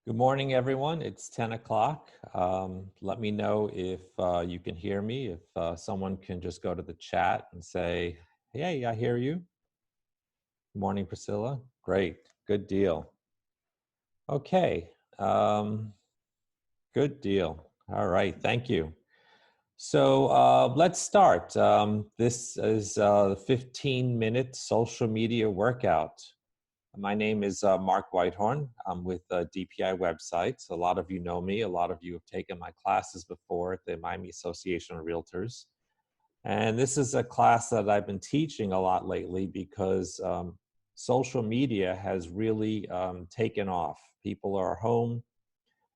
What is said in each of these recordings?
Good morning, everyone. It's 10 o'clock. Let me know if you can hear me. If someone can just go to the chat and say, hey, I hear you. Good morning, Priscilla. Great. Good deal. Okay. Good deal. All right. Thank you. So let's start. This is a 15-minute social media workout. My name is Mark Weithorn. I'm with DPI Websites. A lot of you know me. A lot of you have taken my classes before at the Miami Association of Realtors. And this is a class that I've been teaching a lot lately because social media has really taken off. People are home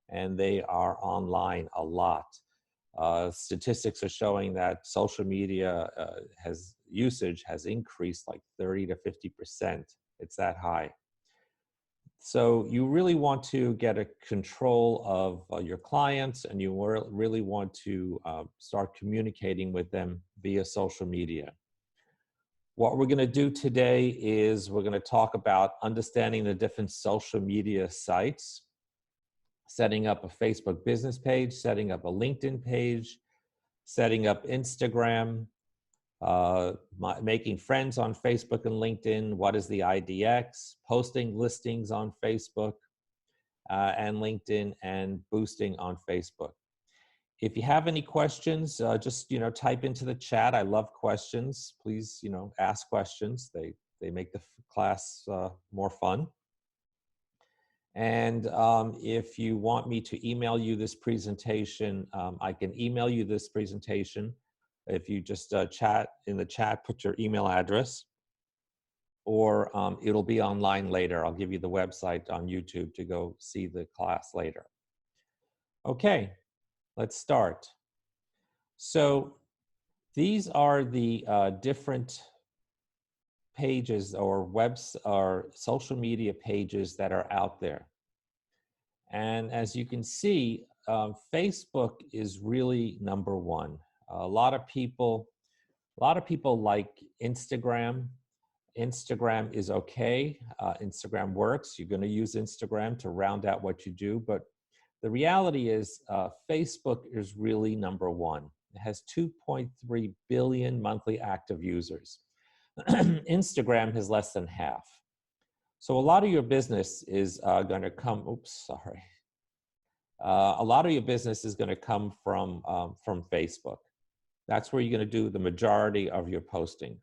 and they are online a lot. Statistics are showing that social media usage has increased like 30 to 50%. It's that high. So you really want to get a control of your clients, and you really want to start communicating with them via social media. What we're going to do today is we're going to talk about understanding the different social media sites, setting up a Facebook business page, setting up a LinkedIn page, setting up Instagram, making friends on Facebook and LinkedIn, what is the IDX, posting listings on Facebook and LinkedIn, and boosting on Facebook. If you have any questions, just type into the chat. I love questions. Please ask questions. They make the class more fun. And if you want me to email you this presentation, I can email you this presentation. If you just chat in the chat, put your email address, or it'll be online later. I'll give you the website on YouTube to go see the class later. Okay, let's start. So these are the different pages or social media pages that are out there. And as you can see, Facebook is really number one. A lot of people like Instagram. Instagram is okay. Instagram works. You're going to use Instagram to round out what you do. But the reality is Facebook is really number one. It has 2.3 billion monthly active users. Instagram has less than half. So a lot of your business is going to come, a lot of your business is going to come from Facebook. That's where you're going to do the majority of your posting.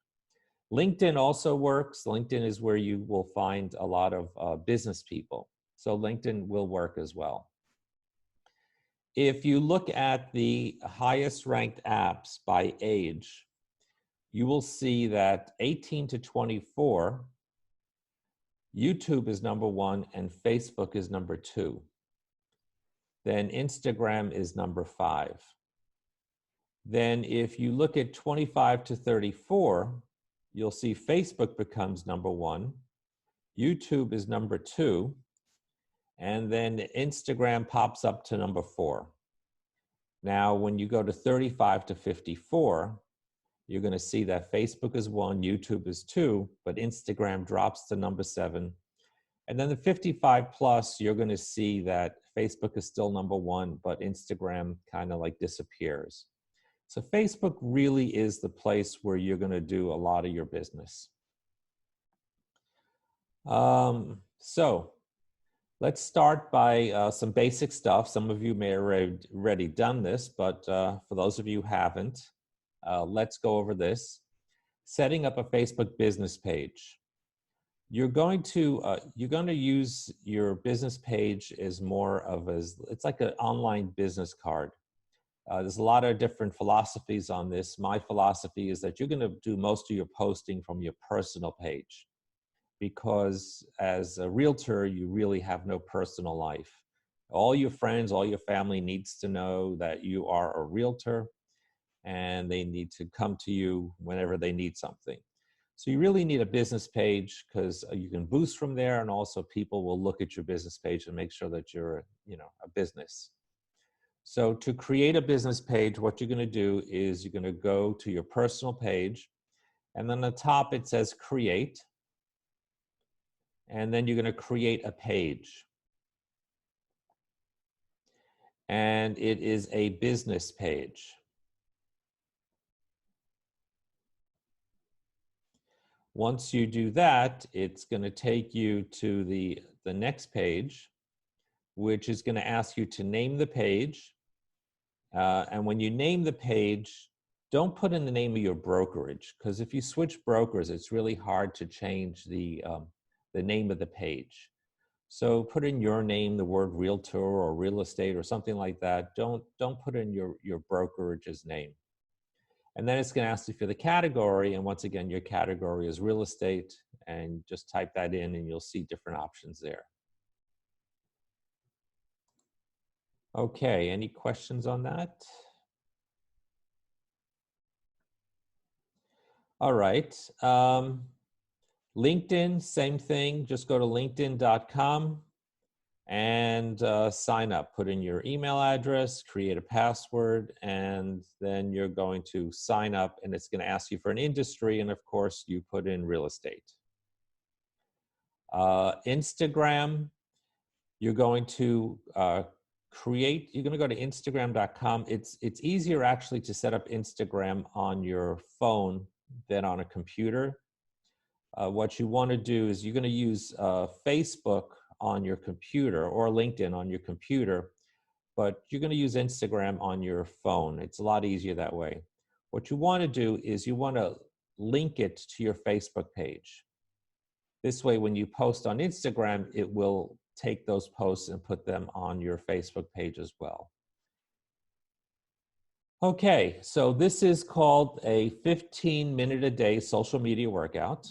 LinkedIn also works. LinkedIn is where you will find a lot of business people. So LinkedIn will work as well. If you look at the highest ranked apps by age, you will see that 18 to 24, YouTube is number one and Facebook is number two. Then Instagram is number 5. Then if you look at 25 to 34, you'll see Facebook becomes number 1, YouTube is number 2, and then Instagram pops up to number 4. Now, when you go to 35 to 54, you're going to see that Facebook is 1, YouTube is 2, but Instagram drops to number 7. And then the 55 plus, you're going to see that Facebook is still number 1, but Instagram kind of like disappears. So Facebook really is the place where you're going to do a lot of your business. So let's start by some basic stuff. Some of you may have already done this, but for those of you who haven't, let's go over this. Setting up a Facebook business page. You're going to use your business page as more of it's like an online business card. There's a lot of different philosophies on this. My philosophy is that you're going to do most of your posting from your personal page, because as a realtor, you really have no personal life. All your friends, all your family needs to know that you are a realtor, and they need to come to you whenever they need something. So you really need a business page, because you can boost from there, and also people will look at your business page and make sure that you're, a business. So to create a business page, what you're going to do is you're going to go to your personal page, and then on the top it says create, and then you're going to create a page. and it is a business page. Once you do that, it's going to take you to the next page, which is going to ask you to name the page. And when you name the page, don't put in the name of your brokerage, because if you switch brokers, it's really hard to change the name of the page. So put in your name, the word realtor or real estate or something like that. Don't put in your brokerage's name. And then it's going to ask you for the category. And once again, your category is real estate, and just type that in and you'll see different options there. Okay, any questions on that? All right. LinkedIn, same thing. Just go to linkedin.com and sign up. Put in your email address, create a password, and then you're going to sign up, and it's going to ask you for an industry, and of course, you put in real estate. Instagram, you're going to you're going to go to instagram.com. It's easier actually to set up Instagram on your phone than on a computer. What you want to do is you're going to use Facebook on your computer or LinkedIn on your computer, but you're going to use Instagram on your phone. It's a lot easier that way. What you want to do is you want to link it to your Facebook page. This way, when you post on Instagram, it will take those posts and put them on your Facebook page as well. Okay, so this is called a 15-minute-a-day social media workout,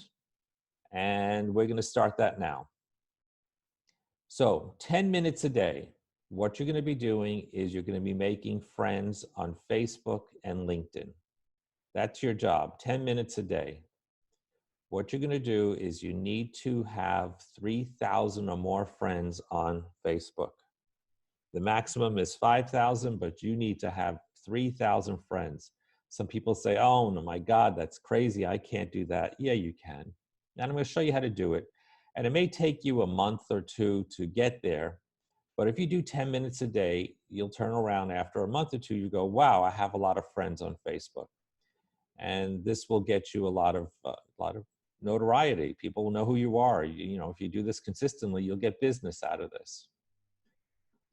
and we're going to start that now. So 10 minutes a day, what you're going to be doing is you're going to be making friends on Facebook and LinkedIn. That's your job, 10 minutes a day. What you're going to do is you need to have 3,000 or more friends on Facebook. The maximum is 5,000, but you need to have 3,000 friends. Some people say, oh, no, my God, that's crazy. I can't do that. Yeah, you can. And I'm going to show you how to do it. And it may take you a month or two to get there. But if you do 10 minutes a day, you'll turn around after a month or two, you go, wow, I have a lot of friends on Facebook. And this will get you a lot of notoriety. People will know who you are. You know, if you do this consistently, you'll get business out of this.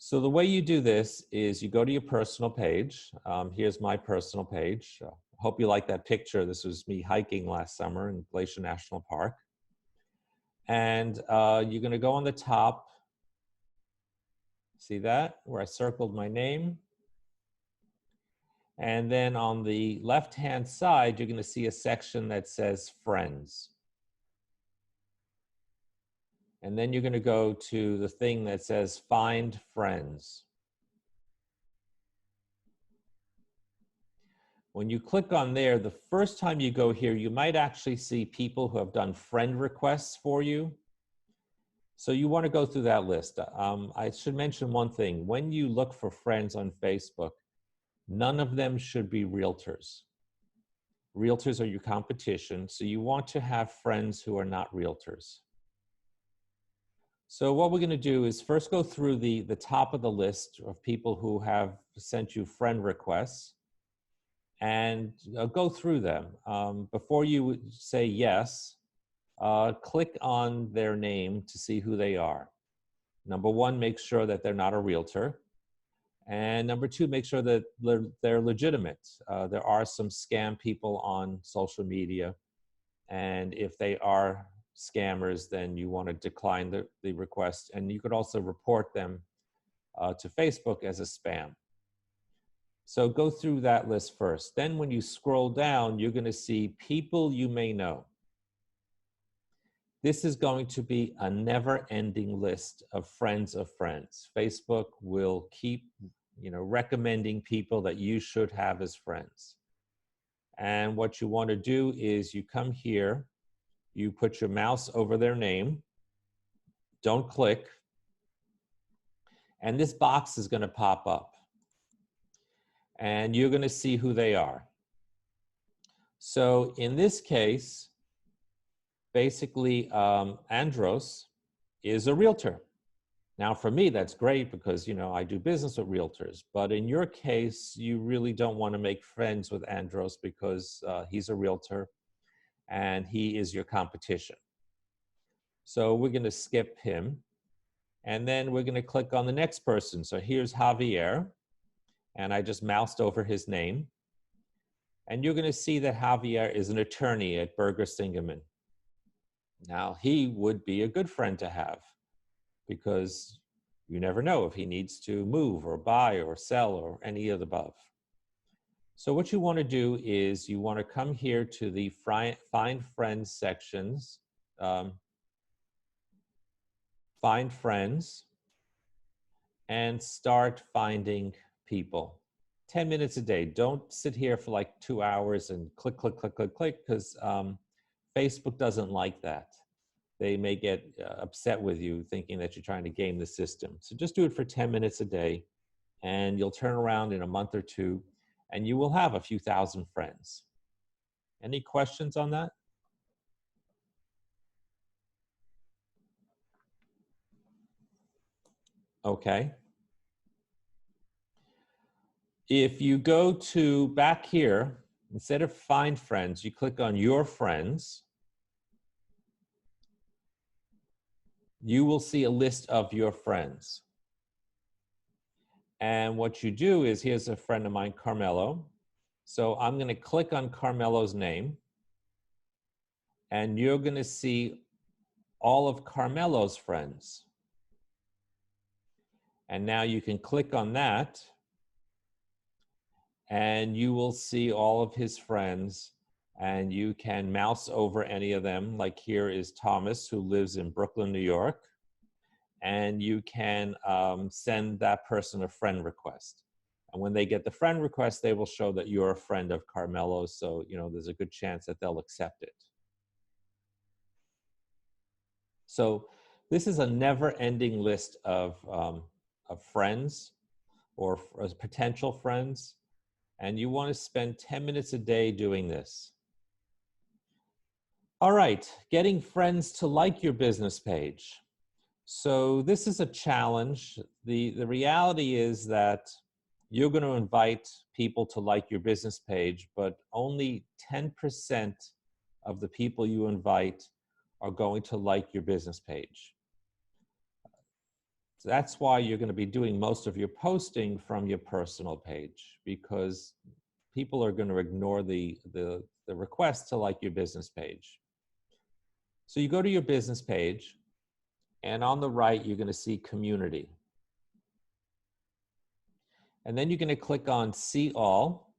So the way you do this is you go to your personal page. Here's my personal page. Hope you like that picture. This was me hiking last summer in Glacier National Park. And you're going to go on the top. See that? Where I circled my name. And then on the left-hand side, you're going to see a section that says Friends. And then you're going to go to the thing that says Find Friends. When you click on there, the first time you go here, you might actually see people who have done friend requests for you. So you want to go through that list. I should mention one thing. When you look for friends on Facebook, none of them should be realtors. Realtors are your competition, so you want to have friends who are not realtors. So what we're going to do is first go through the top of the list of people who have sent you friend requests and go through them. Before you say yes, click on their name to see who they are. Number one, make sure that they're not a realtor. And number two, make sure that they're legitimate. There are some scam people on social media. And if they are scammers, then you want to decline the request. And you could also report them to Facebook as a spam. So go through that list first. Then when you scroll down, you're going to see people you may know. This is going to be a never-ending list of friends of friends. Facebook will keep, recommending people that you should have as friends. And what you want to do is you come here, you put your mouse over their name, don't click, and this box is going to pop up. And you're going to see who they are. So in this case, basically, Andros is a realtor. Now, for me, that's great because, you know, I do business with realtors. But in your case, you really don't want to make friends with Andros because he's a realtor and he is your competition. So we're going to skip him. And then we're going to click on the next person. So here's Javier. And I just moused over his name. And you're going to see that Javier is an attorney at Berger Singerman. Now, he would be a good friend to have because you never know if he needs to move or buy or sell or any of the above. So what you want to do is you want to come here to the Find Friends sections, Find Friends, and start finding people. 10 minutes a day. Don't sit here for like 2 hours and click, click, click, click, click, because Facebook doesn't like that. They may get upset with you thinking that you're trying to game the system. So just do it for 10 minutes a day, and you'll turn around in a month or two, and you will have a few thousand friends. Any questions on that? Okay. If you go to back here, instead of Find Friends, you click on Your Friends. You will see a list of your friends. And what you do is, here's a friend of mine, Carmelo. So I'm going to click on Carmelo's name. And you're going to see all of Carmelo's friends. And now you can click on that. And you will see all of his friends. And you can mouse over any of them. Like here is Thomas, who lives in Brooklyn, New York. And you can send that person a friend request. And when they get the friend request, they will show that you're a friend of Carmelo. So, you know, there's a good chance that they'll accept it. So this is a never-ending list of friends or potential friends. And you want to spend 10 minutes a day doing this. All right, getting friends to like your business page. So this is a challenge. The reality is that you're going to invite people to like your business page, but only 10% of the people you invite are going to like your business page. So that's why you're going to be doing most of your posting from your personal page, because people are going to ignore the request to like your business page. So you go to your business page, and on the right, you're going to see community. And then you're going to click on See All.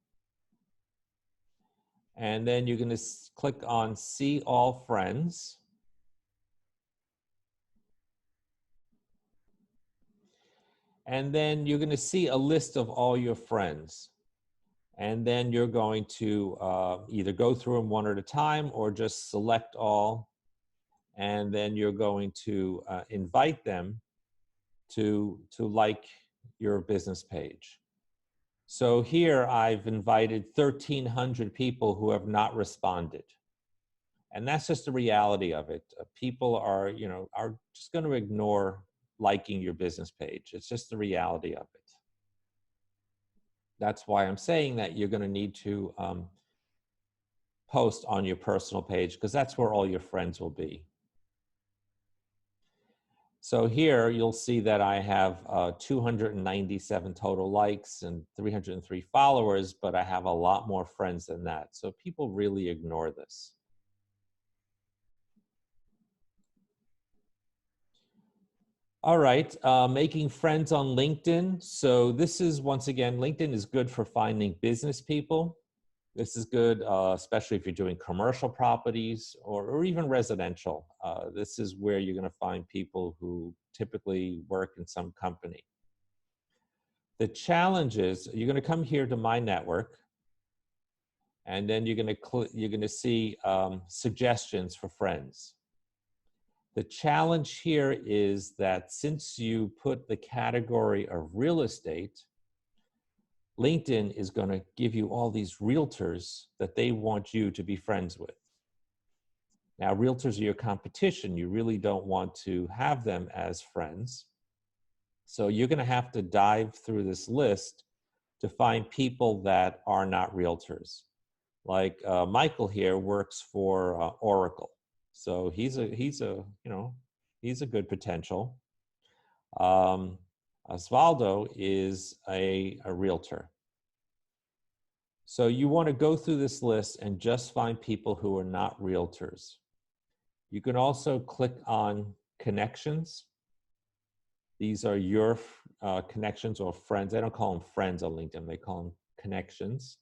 And then you're going to click on See All Friends. And then you're going to see a list of all your friends. And then you're going to either go through them one at a time or just select all. And then you're going to invite them to like your business page. So here I've invited 1,300 people who have not responded. And that's just the reality of it. People are, you know, are just going to ignore liking your business page. It's just the reality of it. That's why I'm saying that you're going to need to post on your personal page, because that's where all your friends will be. So here you'll see that I have 297 total likes and 303 followers, but I have a lot more friends than that. So people really ignore this. All right, making friends on LinkedIn. So this is, once again, LinkedIn is good for finding business people. This is good, especially if you're doing commercial properties or even residential. This is where you're going to find people who typically work in some company. The challenge is you're going to come here to My Network, and then you're going to see suggestions for friends. The challenge here is that since you put the category of real estate, LinkedIn is going to give you all these realtors that they want you to be friends with. Now, realtors are your competition. You really don't want to have them as friends. So you're going to have to dive through this list to find people that are not realtors. Like Michael here works for Oracle, so he's a good potential. Osvaldo is a realtor. So you want to go through this list and just find people who are not realtors. You can also click on connections. These are your connections or friends. They don't call them friends on LinkedIn. They call them connections.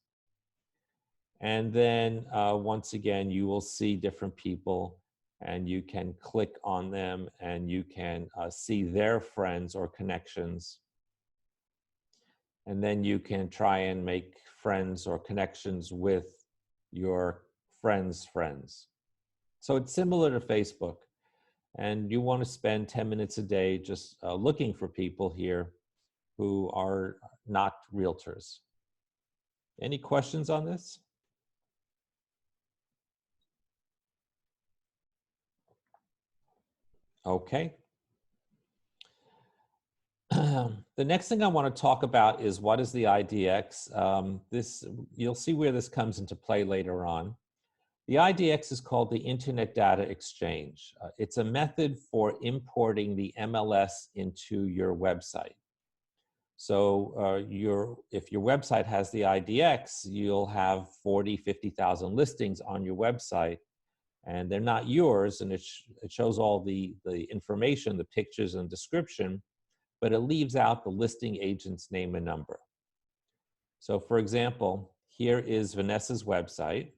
And then once again, you will see different people and you can click on them and you can see their friends or connections. And then you can try and make friends or connections with your friends' friends. So it's similar to Facebook. And you want to spend 10 minutes a day just looking for people here who are not realtors. Any questions on this? Okay. The next thing I want to talk about is what is the IDX. You'll see where this comes into play later on. The IDX is called the Internet Data Exchange. It's a method for importing the MLS into your website. So if your website has the IDX, you'll have 40, 50,000 listings on your website, and they're not yours, and it shows all the information, the pictures and description, but it leaves out the listing agent's name and number. So for example, here is Vanessa's website.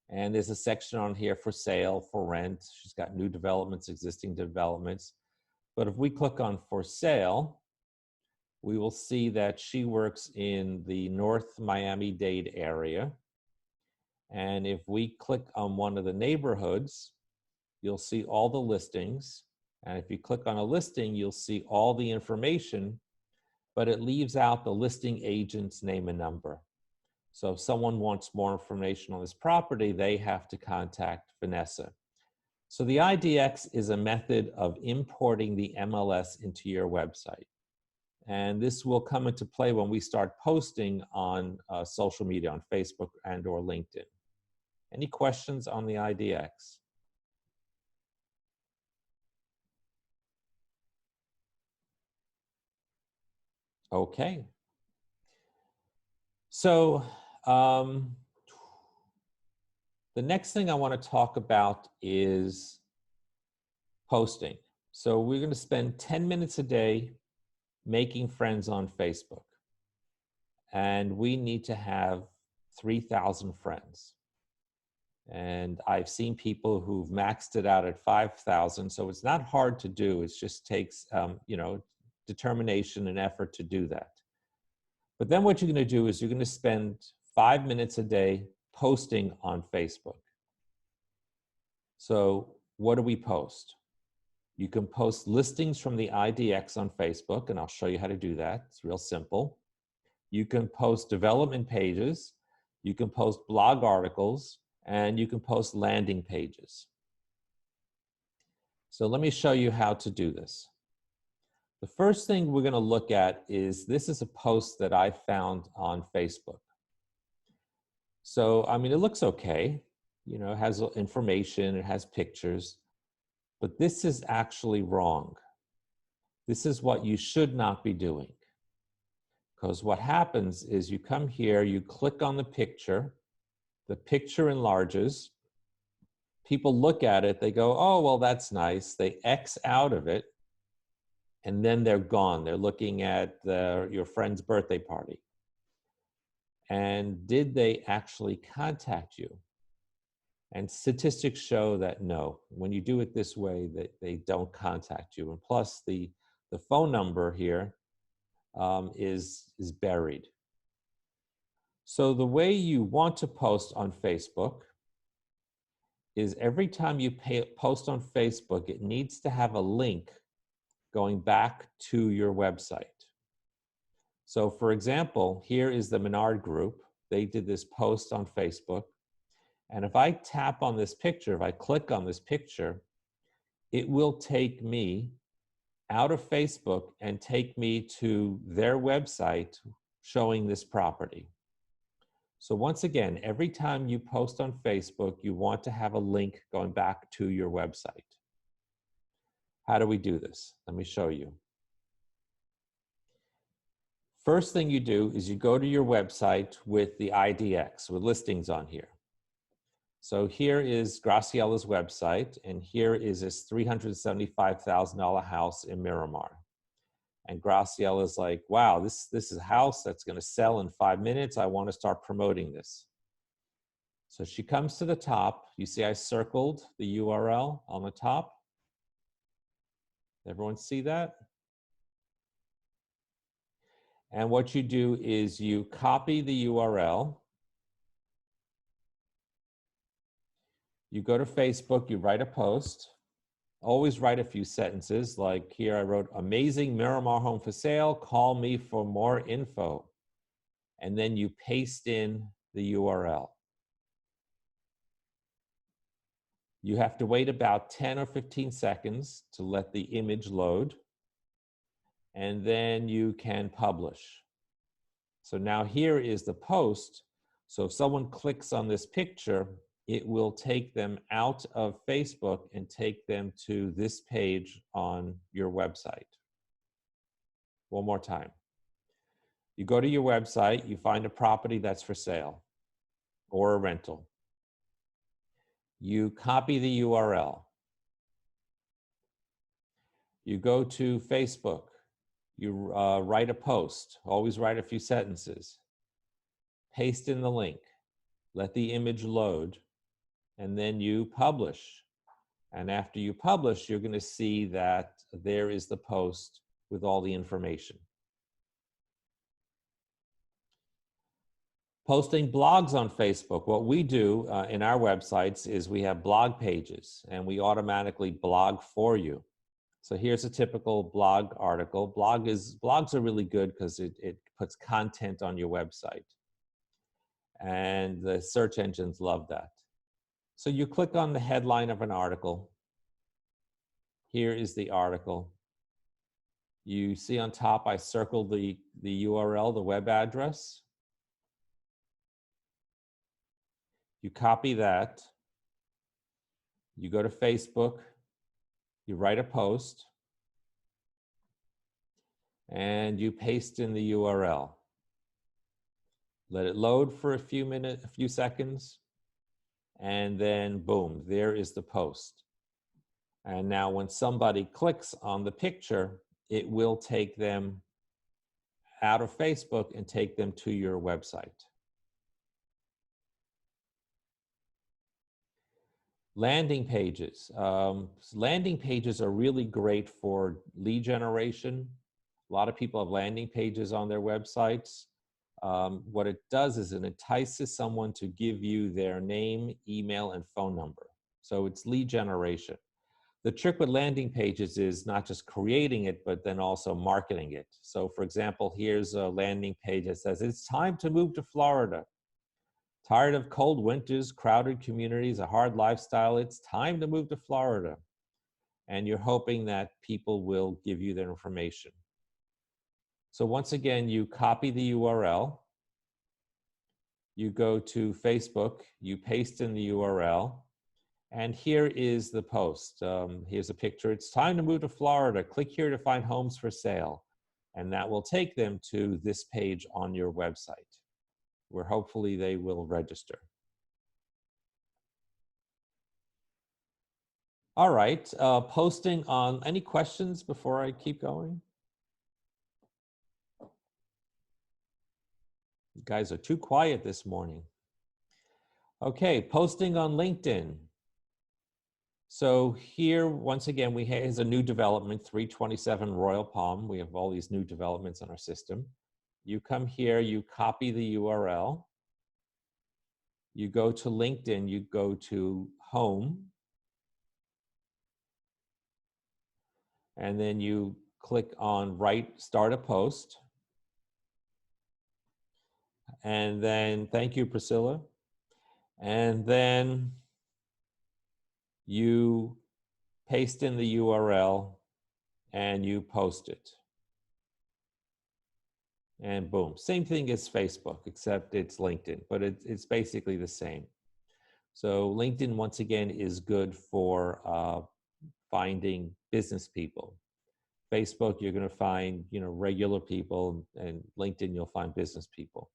And there's a section on here for sale, for rent. She's got new developments, existing developments. But if we click on for sale, we will see that she works in the North Miami-Dade area. And if we click on one of the neighborhoods, you'll see all the listings. And if you click on a listing, you'll see all the information, but it leaves out the listing agent's name and number. So if someone wants more information on this property, they have to contact Vanessa. So the IDX is a method of importing the MLS into your website. And this will come into play when we start posting on social media, on Facebook and or LinkedIn. Any questions on the IDX? Okay. So the next thing I want to talk about is posting. So we're going to spend 10 minutes a day making friends on Facebook. And we need to have 3,000 friends. And I've seen people who've maxed it out at 5,000. So it's not hard to do. It just takes, determination and effort to do that. But then what you're going to do is you're going to spend 5 minutes a day posting on Facebook. So what do we post? You can post listings from the IDX on Facebook, and I'll show you how to do that. It's real simple. You can post development pages, you can post blog articles, and you can post landing pages. So let me show you how to do this. The first thing we're going to look at is, this is a post that I found on Facebook. So, I mean, it looks okay. You know, it has information, it has pictures, but this is actually wrong. This is what you should not be doing. Because what happens is you come here, you click on the picture enlarges, people look at it, they go, oh, well, that's nice. They X out of it, and then they're gone. They're looking at your friend's birthday party. And did they actually contact you? And statistics show that no, when you do it this way, they don't contact you. And plus the phone number here is buried. So the way you want to post on Facebook is every time you post on Facebook, it needs to have a link going back to your website. So for example, here is the Menard Group. They did this post on Facebook. And if I tap on this picture, if I click on this picture, it will take me out of Facebook and take me to their website showing this property. So once again, every time you post on Facebook, you want to have a link going back to your website. How do we do this? Let me show you. First thing you do is you go to your website with the IDX, with listings on here. So here is Graciella's website, and here is this $375,000 house in Miramar. And Graciella's like, wow, this is a house that's going to sell in 5 minutes. I want to start promoting this. So she comes to the top. You see I circled the URL on the top. Everyone see that? And what you do is you copy the URL. You go to Facebook, you write a post. Always write a few sentences, like here I wrote, amazing Miramar home for sale, call me for more info. And then you paste in the URL. You have to wait about 10 or 15 seconds to let the image load. And then you can publish. So now here is the post. So if someone clicks on this picture, it will take them out of Facebook and take them to this page on your website. One more time. You go to your website, you find a property that's for sale or a rental. You copy the URL. You go to Facebook. You write a post. Always write a few sentences. Paste in the link. Let the image load. And then you publish. And after you publish, you're going to see that there is the post with all the information. Posting blogs on Facebook. What we do in our websites is we have blog pages, and we automatically blog for you. So here's a typical blog article. Blogs are really good because it puts content on your website. And the search engines love that. So you click on the headline of an article. Here is the article. You see on top, I circled the URL, the web address. You copy that. You go to Facebook. You write a post. And you paste in the URL. Let it load for a few seconds. And then boom, there is the post. And now when somebody clicks on the picture, it will take them out of Facebook and take them to your website. Landing pages. Landing pages are really great for lead generation. A lot of people have landing pages on their websites. What it does is it entices someone to give you their name, email, and phone number. So it's lead generation. The trick with landing pages is not just creating it, but then also marketing it. So for example, here's a landing page that says, it's time to move to Florida. Tired of cold winters, crowded communities, a hard lifestyle, it's time to move to Florida. And you're hoping that people will give you their information. So once again, you copy the URL, you go to Facebook, you paste in the URL, and here is the post. Here's a picture. It's time to move to Florida. Click here to find homes for sale. And that will take them to this page on your website, where hopefully they will register. All right, posting on, any questions before I keep going? You guys are too quiet this morning. Okay, posting on LinkedIn. So here, once again, here's a new development, 327 Royal Palm. We have all these new developments on our system. You come here, you copy the URL. You go to LinkedIn, you go to Home. And then you click on Start a Post. And then, thank you, Priscilla. And then you paste in the URL and you post it. And boom, same thing as Facebook, except it's LinkedIn, but it's basically the same. So LinkedIn, once again, is good for finding business people. Facebook, you're going to find, regular people, and LinkedIn, you'll find business people.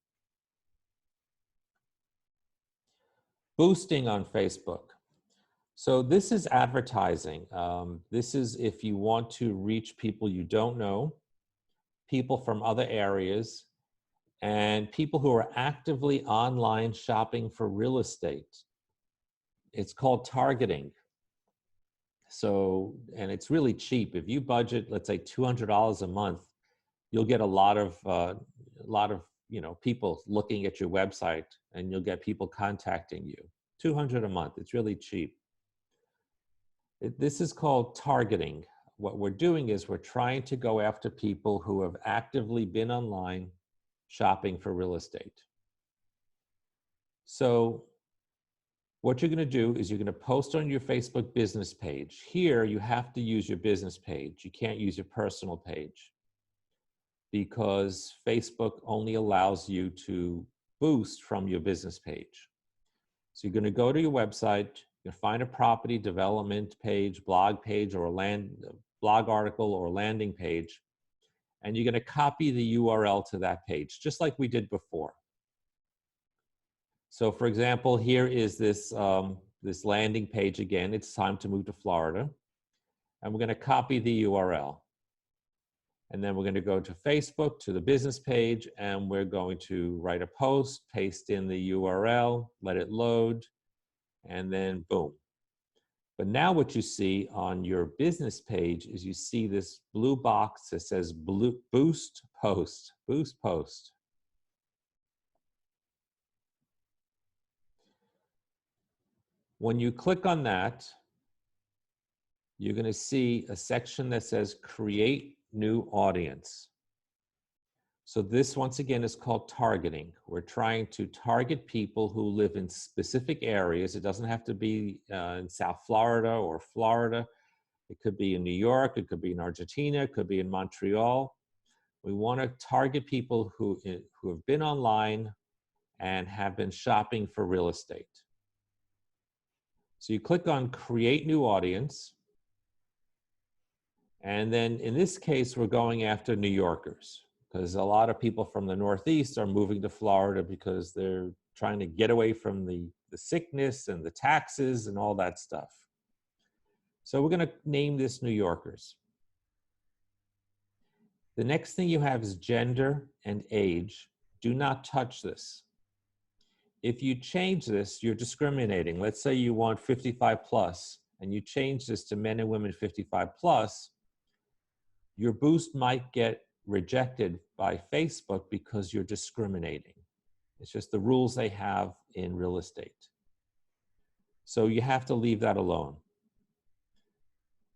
Boosting on Facebook. So this is advertising. This is if you want to reach people you don't know, people from other areas, and people who are actively online shopping for real estate. It's called targeting. So, and it's really cheap. If you budget, let's say $200 a month, you'll get a lot of people looking at your website, and you'll get people contacting you. $200 a month. It's really cheap. This is called targeting. What we're doing is we're trying to go after people who have actively been online shopping for real estate. So what you're going to do is you're going to post on your Facebook business page. Here, you have to use your business page. You can't use your personal page because Facebook only allows you to boost from your business page. So you're going to go to your website, you're going to find a property development page, blog page, or a blog article or landing page, and you're going to copy the URL to that page, just like we did before. So for example, here is this, this landing page again. It's time to move to Florida. And we're going to copy the URL. And then we're going to go to Facebook, to the business page, and we're going to write a post, paste in the URL, let it load, and then boom. But now what you see on your business page is you see this blue box that says boost post, boost post. When you click on that, you're going to see a section that says create new audience. So this, once again, is called targeting. We're trying to target people who live in specific areas. It doesn't have to be in South Florida or Florida. It could be in New York. It could be in Argentina. It could be in Montreal. We want to target people who have been online and have been shopping for real estate. So you click on create new audience. And then in this case, we're going after New Yorkers, because a lot of people from the Northeast are moving to Florida because they're trying to get away from the sickness and the taxes and all that stuff. So we're going to name this New Yorkers. The next thing you have is gender and age. Do not touch this. If you change this, you're discriminating. Let's say you want 55 plus, and you change this to men and women 55 plus, your boost might get rejected by Facebook because you're discriminating. It's just the rules they have in real estate. So you have to leave that alone.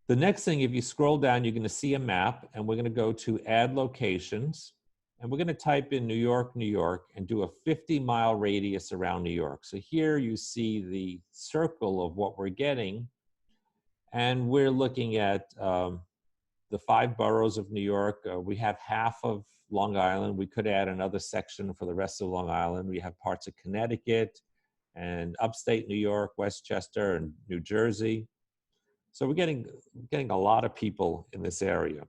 The next thing, if you scroll down, you're going to see a map, and we're going to go to add locations, and we're going to type in New York, New York, and do a 50-mile radius around New York. So here you see the circle of what we're getting, and we're looking at the 5 boroughs of New York. We have half of Long Island. We could add another section for the rest of Long Island. We have parts of Connecticut and upstate New York, Westchester, and New Jersey. So we're getting a lot of people in this area.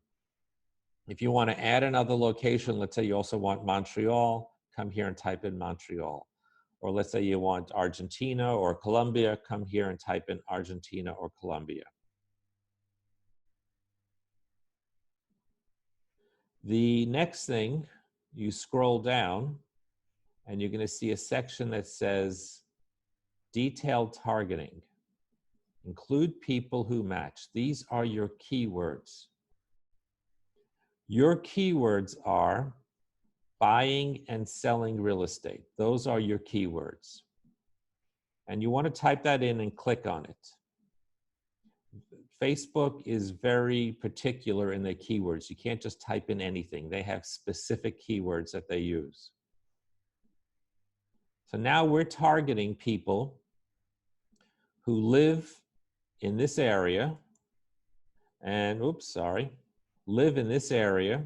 If you want to add another location, let's say you also want Montreal, come here and type in Montreal. Or let's say you want Argentina or Colombia, come here and type in Argentina or Colombia. The next thing, you scroll down and you're going to see a section that says detailed targeting. Include people who match. These are your keywords. Your keywords are buying and selling real estate. Those are your keywords. And you want to type that in and click on it. Facebook is very particular in their keywords. You can't just type in anything. They have specific keywords that they use. So now we're targeting people who live in this area. And oops, sorry. live in this area,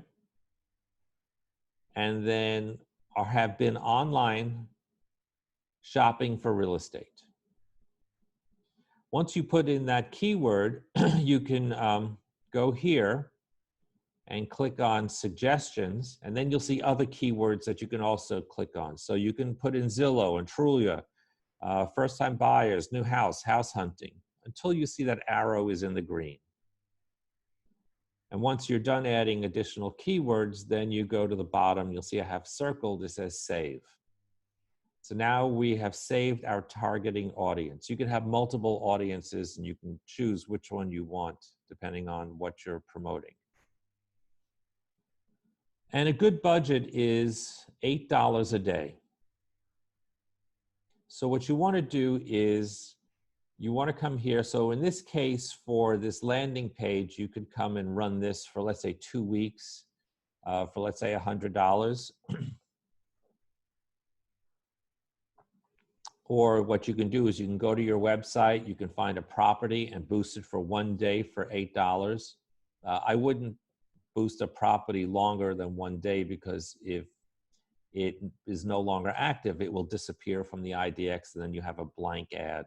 and then or have been online shopping for real estate. Once you put in that keyword, you can go here and click on suggestions, and then you'll see other keywords that you can also click on. So you can put in Zillow and Trulia, first-time buyers, new house, house hunting, until you see that arrow is in the green. And once you're done adding additional keywords, then you go to the bottom, you'll see I have circled, it says save. So now we have saved our targeting audience. You can have multiple audiences and you can choose which one you want depending on what you're promoting. And a good budget is $8 a day. So what you want to do is you want to come here. So in this case, for this landing page, you could come and run this for, let's say, 2 weeks for, let's say, $100. Or what you can do is you can go to your website, you can find a property and boost it for 1 day for $8. I wouldn't boost a property longer than 1 day, because if it is no longer active, it will disappear from the IDX and then you have a blank ad.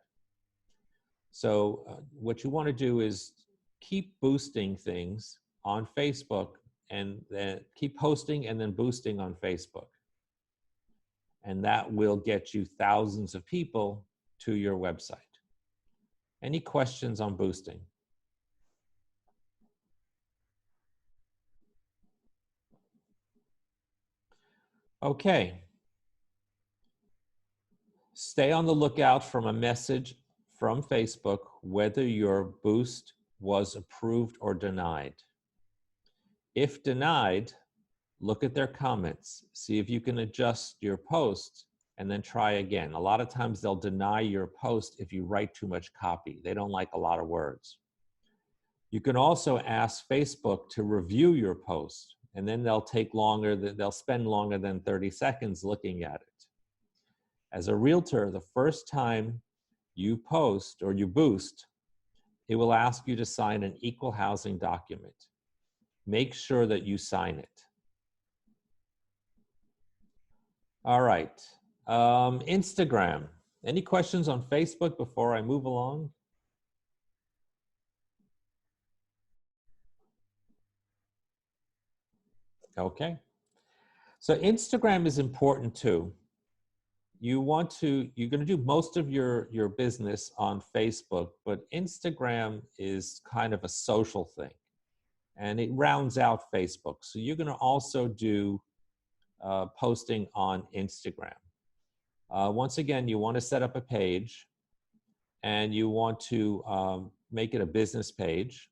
So what you want to do is keep boosting things on Facebook and then keep posting and then boosting on Facebook. And that will get you thousands of people to your website. Any questions on boosting? Okay. Stay on the lookout from a message from Facebook whether your boost was approved or denied. If denied, look at their comments, see if you can adjust your post, and then try again. A lot of times they'll deny your post if you write too much copy. They don't like a lot of words. You can also ask Facebook to review your post, and then they'll spend longer than 30 seconds looking at it. As a realtor, the first time you post or you boost, it will ask you to sign an equal housing document. Make sure that you sign it. All right, Instagram. Any questions on Facebook before I move along? Okay. So Instagram is important too. You're going to do most of your business on Facebook, but Instagram is kind of a social thing and it rounds out Facebook. So you're going to also do posting on Instagram. Once again, you want to set up a page and you want to make it a business page.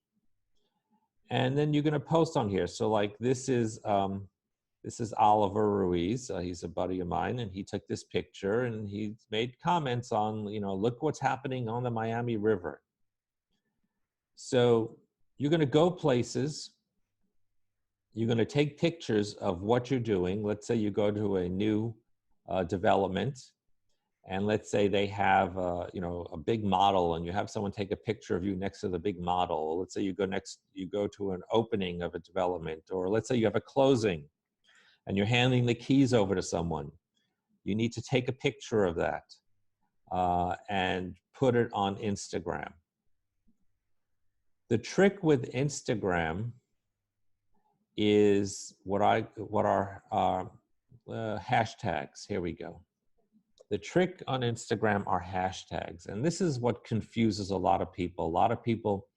And then you're going to post on here. So like this is Oliver Ruiz. He's a buddy of mine, and he took this picture and he made comments on, look what's happening on the Miami River. So you're going to go places. You're going to take pictures of what you're doing. Let's say you go to a new development, and let's say they have a big model, and you have someone take a picture of you next to the big model. Let's say you go to an opening of a development, or let's say you have a closing and you're handing the keys over to someone. You need to take a picture of that and put it on Instagram. The trick with Instagram is what are hashtags. Here we go. The trick on Instagram are hashtags, and this is what confuses a lot of people. A lot of people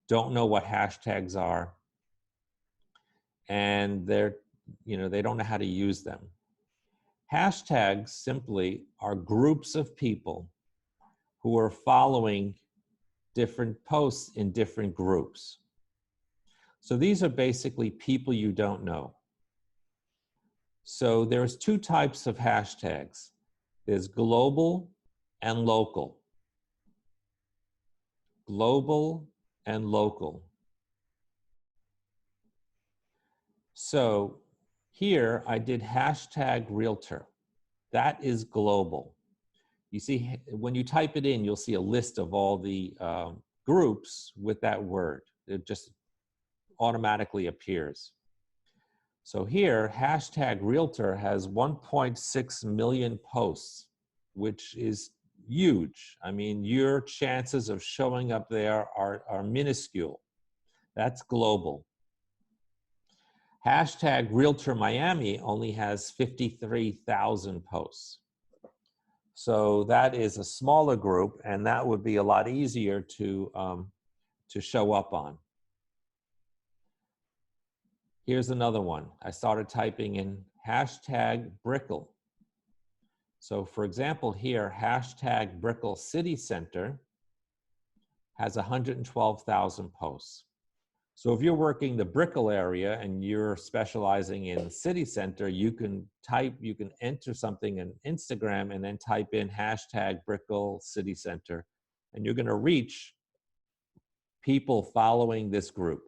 don't know what hashtags are, and they don't know how to use them. Hashtags simply are groups of people who are following different posts in different groups. So these are basically people you don't know. So there's two types of hashtags. There's global and local. Global and local. So here I did hashtag realtor. That is global. You see, when you type it in, you'll see a list of all the groups with that word. They're just automatically appears. So here, hashtag Realtor has 1.6 million posts, which is huge. I mean, your chances of showing up there are minuscule. That's global. Hashtag Realtor Miami only has 53,000 posts. So that is a smaller group, and that would be a lot easier to show up on. Here's another one. I started typing in hashtag Brickell. So for example, here, hashtag Brickell City Center has 112,000 posts. So if you're working the Brickell area and you're specializing in city center, you can enter something in Instagram and then type in hashtag Brickell City Center, and you're going to reach people following this group.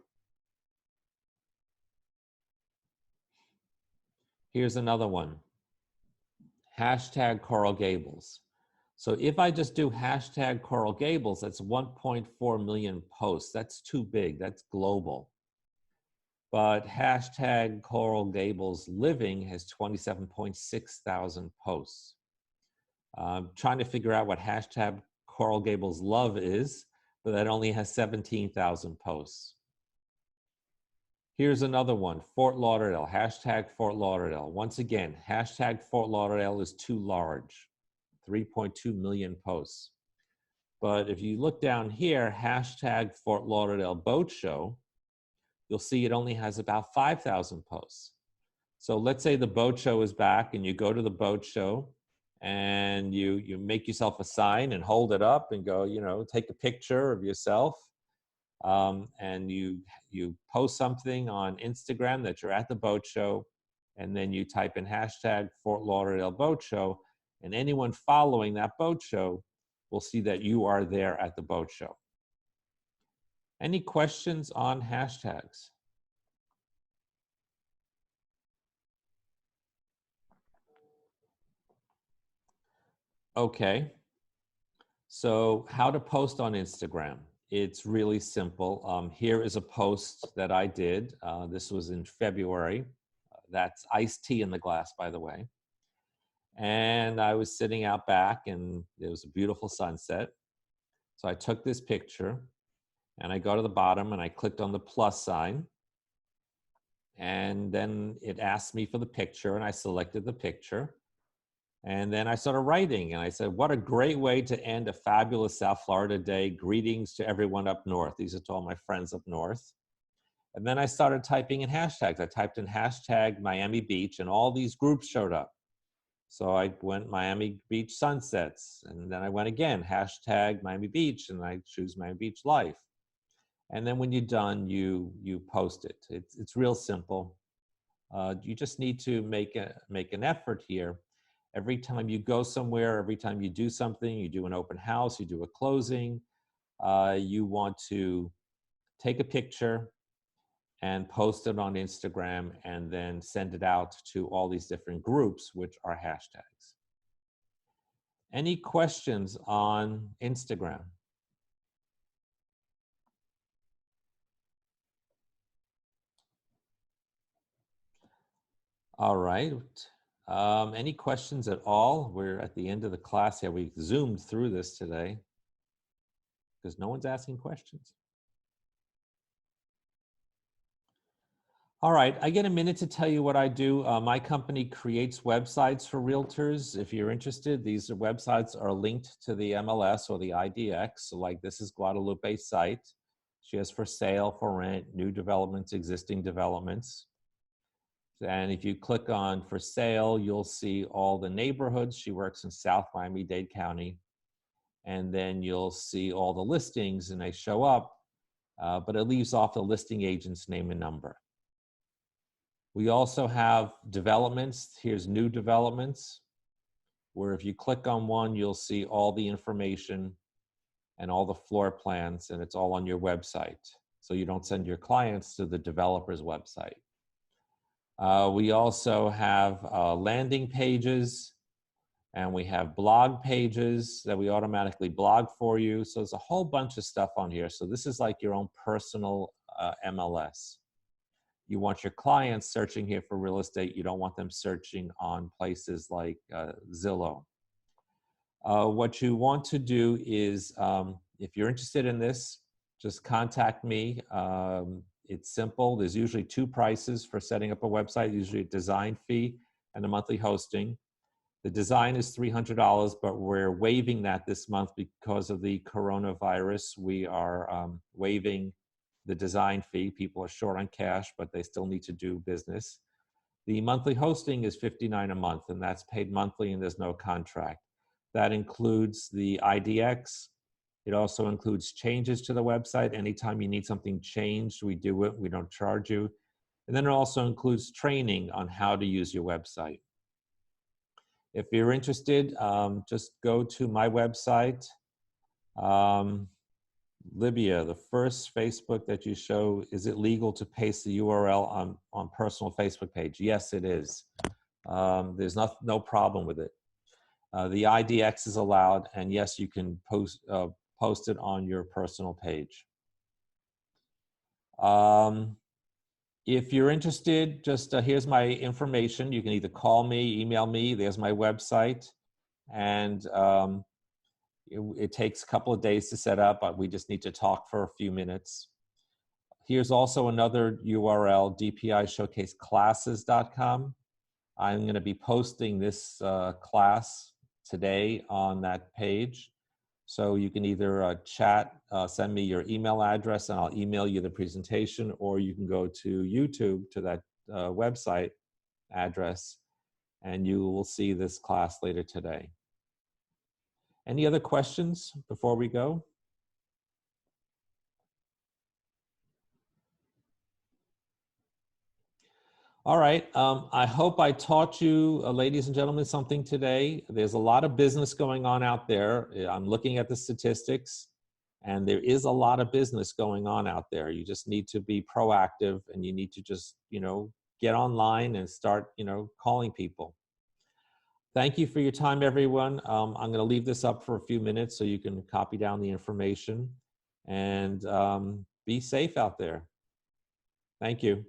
Here's another one. Hashtag Coral Gables. So if I just do hashtag Coral Gables, that's 1.4 million posts. That's too big. That's global. But hashtag Coral Gables Living has 27.6 thousand posts. Trying to figure out what hashtag Coral Gables Love is, but that only has 17,000 posts. Here's another one, Fort Lauderdale, hashtag Fort Lauderdale. Once again, hashtag Fort Lauderdale is too large, 3.2 million posts. But if you look down here, hashtag Fort Lauderdale Boat Show, you'll see it only has about 5,000 posts. So let's say the boat show is back and you go to the boat show and you make yourself a sign and hold it up and go, you know, take a picture of yourself. And you post something on Instagram that you're at the boat show, and then you type in hashtag Fort Lauderdale Boat Show, and anyone following that boat show will see that you are there at the boat show. Any questions on hashtags? Okay, so how to post on Instagram. It's really simple. Here is a post that I did. This was in February. That's iced tea in the glass, by the way. And I was sitting out back and there was a beautiful sunset. So I took this picture and I go to the bottom and I clicked on the plus sign. And then it asked me for the picture and I selected the picture. And then I started writing and I said, what a great way to end a fabulous South Florida day. Greetings to everyone up north. These are to all my friends up north. And then I started typing in hashtags. I typed in hashtag Miami Beach and all these groups showed up. So I went Miami Beach sunsets, and then I went again, hashtag Miami Beach, and I choose Miami Beach life. And then when you're done, you post it. It's real simple. You just need to make an effort here. Every time you go somewhere, every time you do something, you do an open house, you do a closing, you want to take a picture and post it on Instagram and then send it out to all these different groups, which are hashtags. Any questions on Instagram? All right. Any questions at all? We're at the end of the class here. We zoomed through this today because no one's asking questions. All right, I get a minute to tell you what I do. My company creates websites for realtors. If you're interested, these websites are linked to the MLS or the IDX. So like this is Guadalupe's site. She has for sale, for rent, new developments, existing developments. And if you click on for sale, you'll see all the neighborhoods. She works in South Miami-Dade County. And then you'll see all the listings and they show up, but it leaves off the listing agent's name and number. We also have developments. Here's new developments, where if you click on one, you'll see all the information and all the floor plans, and it's all on your website. So you don't send your clients to the developer's website. We also have landing pages, and we have blog pages that we automatically blog for you. So there's a whole bunch of stuff on here. So this is like your own personal MLS. you want your clients searching here for real estate. You don't want them searching on places like Zillow. What you want to do is, if you're interested in this, just contact me. It's simple. There's usually two prices for setting up a website, usually a design fee and a monthly hosting. The design is $300, but we're waiving that this month because of the coronavirus. We are waiving the design fee. People are short on cash, but they still need to do business. The monthly hosting is $59 a month, and that's paid monthly, and there's no contract. That includes the IDX. It also includes changes to the website. Anytime you need something changed, we do it. We don't charge you. And then it also includes training on how to use your website. If you're interested, just go to my website. Libya, the first Facebook that you show, is it legal to paste the URL on personal Facebook page? Yes, it is. There's no problem with it. The IDX is allowed, and yes, you can post it on your personal page. If you're interested, just here's my information. You can either call me, email me. There's my website, and it takes a couple of days to set up. We just need to talk for a few minutes. Here's also another URL, dpishowcaseclasses.com. I'm going to be posting this class today on that page. So you can either chat, send me your email address, and I'll email you the presentation, or you can go to YouTube to that website address, and you will see this class later today. Any other questions before we go? All right, I hope I taught you, ladies and gentlemen, something today. There's a lot of business going on out there. I'm looking at the statistics, and there is a lot of business going on out there. You just need to be proactive, and you need to just, get online and start, calling people. Thank you for your time, everyone. I'm going to leave this up for a few minutes so you can copy down the information, and be safe out there. Thank you.